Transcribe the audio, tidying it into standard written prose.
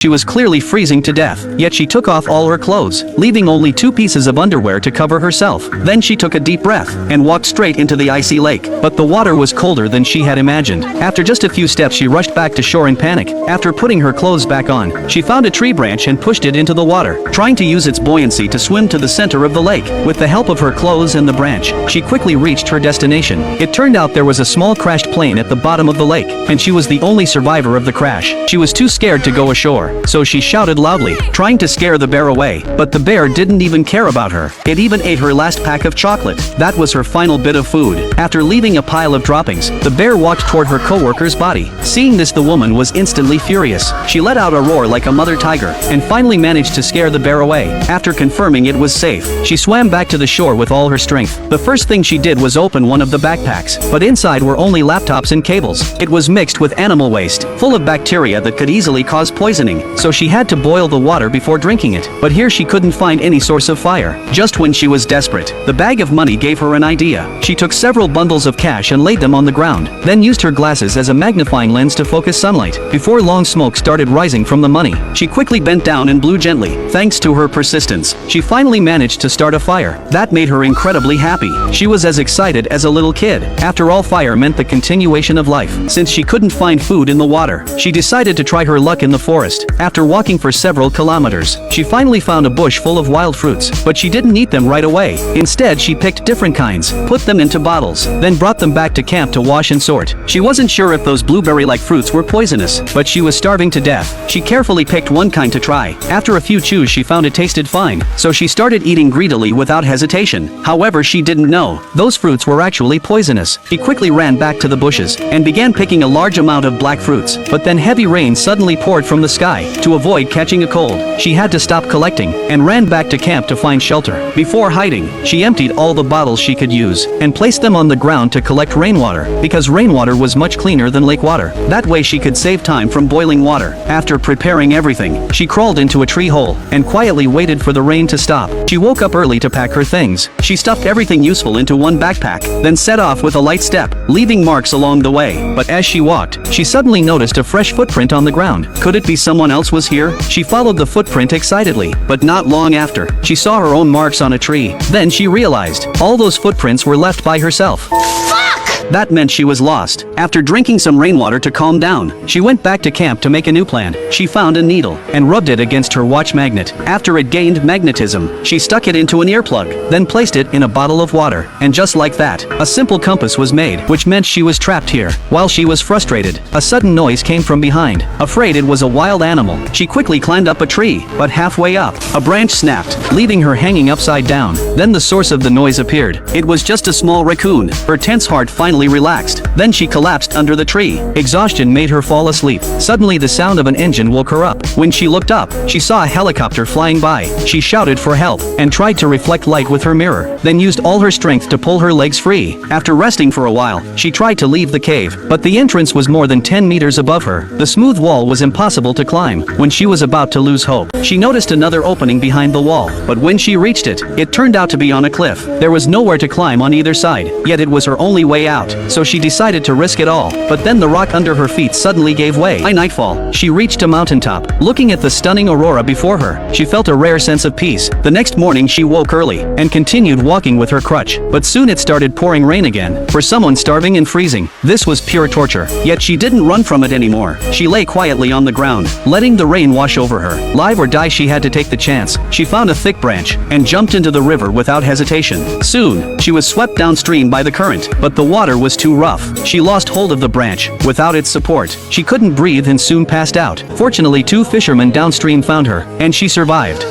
She was clearly freezing to death, yet she took off all her clothes, leaving only 2 pieces of underwear to cover herself. Then she took a deep breath and walked straight into the icy lake. But the water was colder than she had imagined. After just a few steps, she rushed back to shore in panic. After putting her clothes back on, she found a tree branch and pushed it into the water, trying to use its buoyancy to swim to the center of the lake. With the help of her clothes and the branch, she quickly reached her destination. It turned out there was a small crashed plane at the bottom of the lake, and she was the only survivor of the crash. She was too scared to go ashore, so she shouted loudly, trying to scare the bear away. But the bear didn't even care about her. It even ate her last pack of chocolate. That was her final bit of food. After leaving a pile of droppings, the bear walked toward her co-worker's body. Seeing this, the woman was instantly furious. She let out a roar like a mother tiger, and finally managed to scare the bear away. After confirming it was safe, she swam back to the shore with all her strength. The first thing she did was open one of the backpacks, but inside were only laptops and cables. It was mixed with animal waste, full of bacteria that could easily cause poisoning, so she had to boil the water before drinking it. But here she couldn't find any source of fire. Just when she was desperate, the bag of money gave her an idea. She took several bundles of cash and laid them on the ground, then used her glasses as a magnifying lens to focus sunlight. Before long, smoke started rising from the money. She quickly bent down and blew gently. Thanks to her persistence, she finally managed to start a fire. That made her incredibly happy. She was as excited as a little kid. After all, fire meant the continuation of life. Since she couldn't find food in the water, she decided to try her luck in the forest. After walking for several kilometers, she finally found a bush full of wild fruits, but she didn't eat them right away. Instead, she picked different kinds, put them into bottles, then brought them back to camp to wash and sort. She wasn't sure if those blueberry-like fruits were poisonous, but she was starving to death. She carefully picked one kind to try. After a few chews, she found it tasted fine, so she started eating greedily without hesitation. However, she didn't know those fruits were actually poisonous. She quickly ran back to the bushes and began picking a large amount of black fruits. But then heavy rain suddenly poured from the sky. To avoid catching a cold, she had to stop collecting and ran back to camp to find shelter. Before hiding, she emptied all the bottles she could use and placed them on the ground to collect rainwater, because rainwater was much cleaner than lake water. That way she could save time from boiling water. After preparing everything, she crawled into a tree hole and quietly waited for the rain to stop. She woke up early to pack her things. She stuffed everything useful into one backpack, then set off with a light step, leaving marks along the way. But as she walked, she suddenly noticed a fresh footprint on the ground. Could it be someone else was here? She followed the footprint excitedly, but not long after, she saw her own marks on a tree. Then she realized all those footprints were left by herself. That meant she was lost. After drinking some rainwater to calm down, she went back to camp to make a new plan. She found a needle and rubbed it against her watch magnet. After it gained magnetism, she stuck it into an earplug, then placed it in a bottle of water. And just like that, a simple compass was made, which meant she was trapped here. While she was frustrated, a sudden noise came from behind. Afraid it was a wild animal, she quickly climbed up a tree, but halfway up, a branch snapped, leaving her hanging upside down. Then the source of the noise appeared. It was just a small raccoon. Her tense heart finally relaxed. Then she collapsed under the tree. Exhaustion made her fall asleep. Suddenly the sound of an engine woke her up. When she looked up, she saw a helicopter flying by. She shouted for help and tried to reflect light with her mirror, then used all her strength to pull her legs free. After resting for a while, she tried to leave the cave, but the entrance was more than 10 meters above her. The smooth wall was impossible to climb. When she was about to lose hope, she noticed another opening behind the wall, but when she reached it, it turned out to be on a cliff. There was nowhere to climb on either side, yet it was her only way out, so she decided to risk it all. But then the rock under her feet suddenly gave way. By nightfall, she reached a mountaintop. Looking at the stunning aurora before her, she felt a rare sense of peace. The next morning she woke early and continued walking with her crutch, but soon it started pouring rain again. For someone starving and freezing, this was pure torture. Yet she didn't run from it anymore. She lay quietly on the ground, letting the rain wash over her. Live or die, she had to take the chance. She found a thick branch and jumped into the river without hesitation. Soon, she was swept downstream by the current, but the water was too rough. She lost hold of the branch. Without its support, she couldn't breathe and soon passed out. Fortunately, 2 fishermen downstream found her, and she survived.